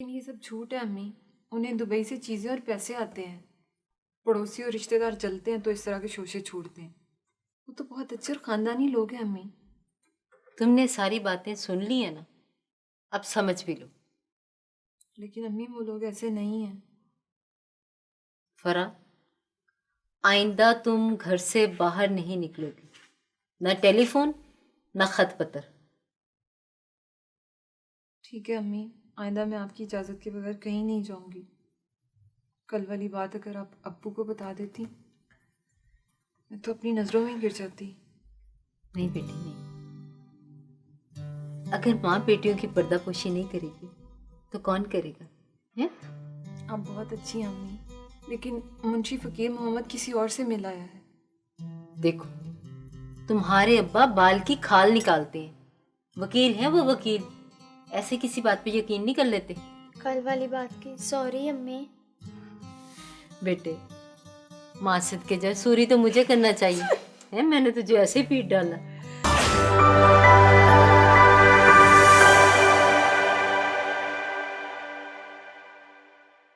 لیکن یہ سب جھوٹ ہے امی. انہیں دبئی سے چیزیں اور پیسے آتے ہیں. پڑوسی اور رشتہ دار جلتے ہیں تو اس طرح کے شوشے چھوڑتے ہیں. وہ تو بہت اچھے اور خاندانی لوگ ہیں امی. تم نے ساری باتیں سن لی ہیں نا، اب سمجھ بھی لو. لیکن امی وہ لوگ ایسے نہیں ہیں. فرا، آئندہ تم گھر سے باہر نہیں نکلو گی، نہ ٹیلی فون نہ خط پتر. ٹھیک ہے امی، آئندہ میں آپ کی اجازت کے بغیر کہیں نہیں جاؤں گی. کل والی بات اگر آپ ابو کو بتا دیتی میں تو اپنی نظروں میں ہی گر جاتی. نہیں بیٹی نہیں، اگر ماں بیٹیوں کی پردہ پوشی نہیں کرے گی تو کون کرے گا؟ ہیں؟ آپ بہت اچھی ہیں امی، لیکن منشی فقیر محمد کسی اور سے مل آیا ہے. دیکھو، تمہارے ابا بال کی کھال نکالتے ہیں، وکیل ہیں وہ وکیل، ایسے کسی بات پہ یقین نہیں کر لیتے. کل والی بات کی سوری امی. بیٹے، معصیت کے جائے سوری تو مجھے کرنا چاہیے، میں نے تجھے ایسے ہی پیٹ ڈالا.